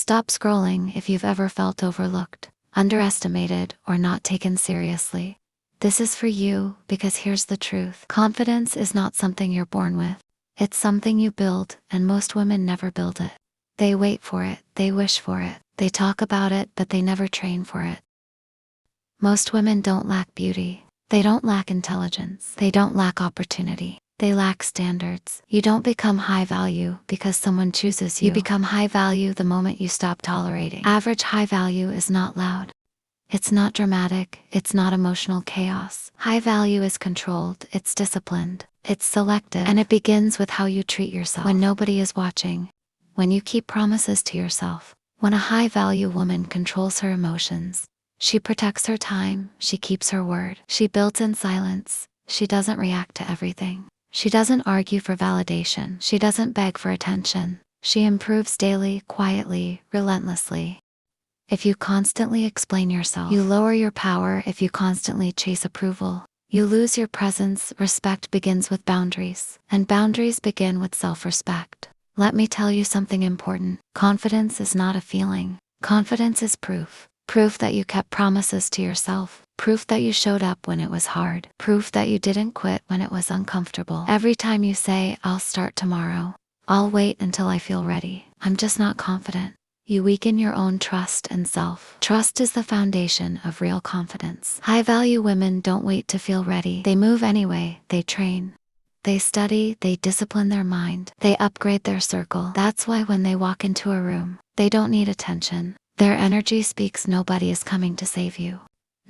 Stop scrolling if you've ever felt overlooked, underestimated, or not taken seriously. This is for you because here's the truth. Confidence is not something you're born with. It's something you build, and most women never build it. They wait for it, they wish for it, they talk about it, but they never train for it. Most women don't lack beauty. They don't lack intelligence. They don't lack opportunity. They lack standards. You don't become high value because someone chooses you. You become high value the moment you stop tolerating. Average high value is not loud. It's not dramatic. It's not emotional chaos. High value is controlled. It's disciplined. It's selective. And it begins with how you treat yourself when nobody is watching. When you keep promises to yourself. When a high value woman controls her emotions. She protects her time. She keeps her word. She builds in silence. She doesn't react to everything. She doesn't argue for validation. She doesn't beg for attention. She improves daily, quietly, relentlessly. If you constantly explain yourself, you lower your power. If you constantly chase approval, you lose your presence. Respect begins with boundaries, and boundaries begin with self-respect. Let me tell you something important. Confidence is not a feeling. Confidence is proof. Proof that you kept promises to yourself. Proof that you showed up when it was hard. Proof that you didn't quit when it was uncomfortable. Every time you say, I'll start tomorrow. I'll wait until I feel ready. I'm just not confident. You weaken your own trust and self. Trust is the foundation of real confidence. High-value women don't wait to feel ready. They move anyway. They train. They study. They discipline their mind. They upgrade their circle. That's why when they walk into a room, they don't need attention. Their energy speaks. Nobody is coming to save you.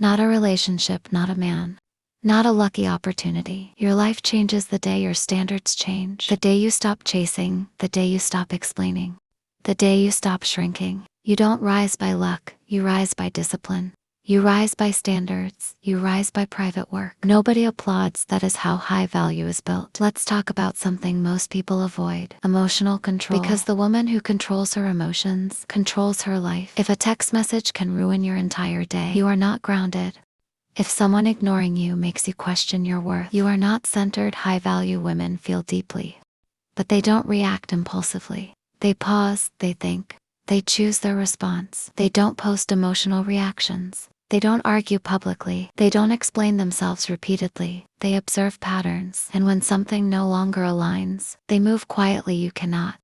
Not a relationship, not a man. Not a lucky opportunity. Your life changes the day your standards change. The day you stop chasing. The day you stop explaining. The day you stop shrinking. You don't rise by luck. You rise by discipline. You rise by standards. You rise by private work. Nobody applauds. That is how high value is built. Let's talk about something most people avoid. Emotional control. Because the woman who controls her emotions controls her life. If a text message can ruin your entire day, you are not grounded. If someone ignoring you makes you question your worth, you are not centered. High value women feel deeply. But they don't react impulsively. They pause. They think. They choose their response. They don't post emotional reactions. They don't argue publicly. They don't explain themselves repeatedly. They observe patterns. And when something no longer aligns, they move quietly. You cannot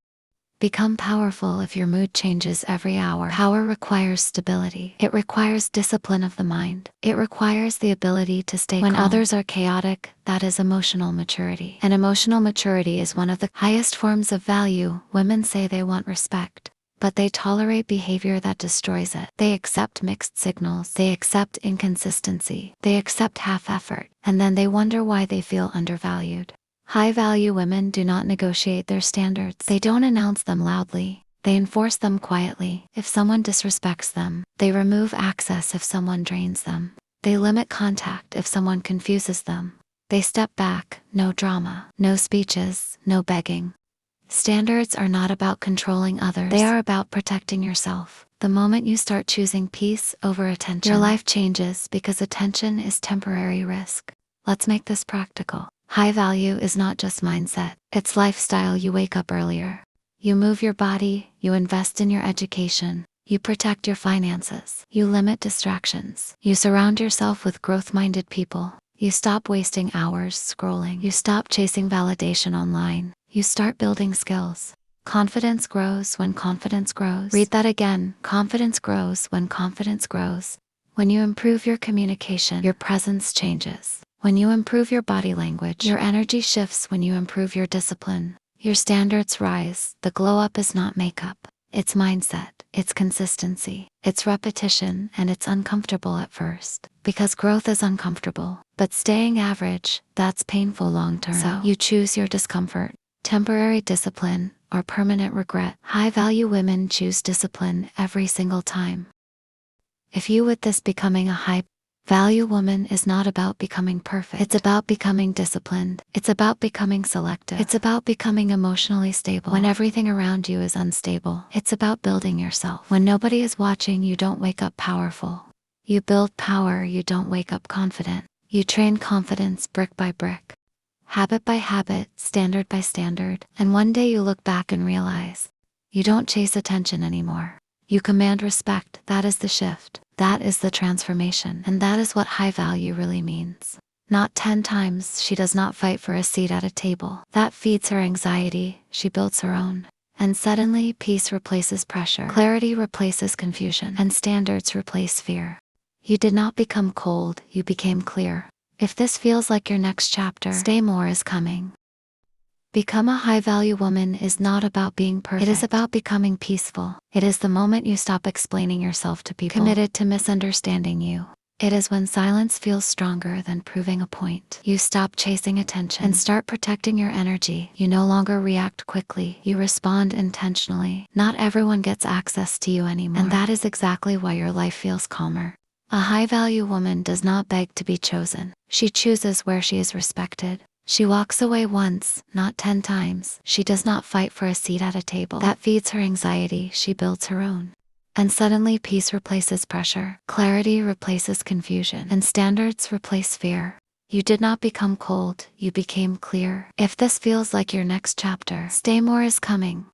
become powerful if your mood changes every hour. Power requires stability. It requires discipline of the mind. It requires the ability to stay calm. When others are chaotic, that is emotional maturity. And emotional maturity is one of the highest forms of value. Women say they want respect, but they tolerate behavior that destroys it. They accept mixed signals. They accept inconsistency. They accept half effort. And then they wonder why they feel undervalued. High-value women do not negotiate their standards. They don't announce them loudly. They enforce them quietly. If someone disrespects them, they remove access. If someone drains them, they limit contact. If someone confuses them, they step back. No drama. No speeches. No begging. Standards are not about controlling others. They are about protecting yourself. The moment you start choosing peace over attention, your life changes because attention is temporary risk. Let's make this practical. High value is not just mindset. It's lifestyle. You wake up earlier. You move your body. You invest in your education. You protect your finances. You limit distractions. You surround yourself with growth-minded people. You stop wasting hours scrolling. You stop chasing validation online. You start building skills. Confidence grows when confidence grows. Read that again. Confidence grows when confidence grows. When you improve your communication, your presence changes. When you improve your body language, your energy shifts. When you improve your discipline, your standards rise. The glow up is not makeup. It's mindset. It's consistency. It's repetition, and it's uncomfortable at first. Because growth is uncomfortable. But staying average, that's painful long term. So you choose your discomfort. Temporary discipline or permanent regret. High-value women choose discipline every single time. If you with this becoming a high-value woman is not about becoming perfect. It's about becoming disciplined. It's about becoming selective. It's about becoming emotionally stable when everything around you is unstable. It's about building yourself. When nobody is watching, you don't wake up powerful. You build power. You don't wake up confident. You train confidence brick by brick. Habit by habit, standard by standard, and one day you look back and realize you don't chase attention anymore. You command respect. That is the shift. That is the transformation. And that is what high value really means. Not 10 times. She does not fight for a seat at a table. That feeds her anxiety. She builds her own. And suddenly, peace replaces pressure. Clarity replaces confusion. And standards replace fear. You did not become cold. You became clear. If this feels like your next chapter, stay, more is coming. Become a high-value woman is not about being perfect. It is about becoming peaceful. It is the moment you stop explaining yourself to people committed to misunderstanding you. It is when silence feels stronger than proving a point. You stop chasing attention and start protecting your energy. You no longer react quickly. You respond intentionally. Not everyone gets access to you anymore. And that is exactly why your life feels calmer. A high-value woman does not beg to be chosen. She chooses where she is respected. She walks away once, not 10 times. She does not fight for a seat at a table. That feeds her anxiety. She builds her own. And suddenly peace replaces pressure. Clarity replaces confusion. And standards replace fear. You did not become cold. You became clear. If this feels like your next chapter, stay, more is coming.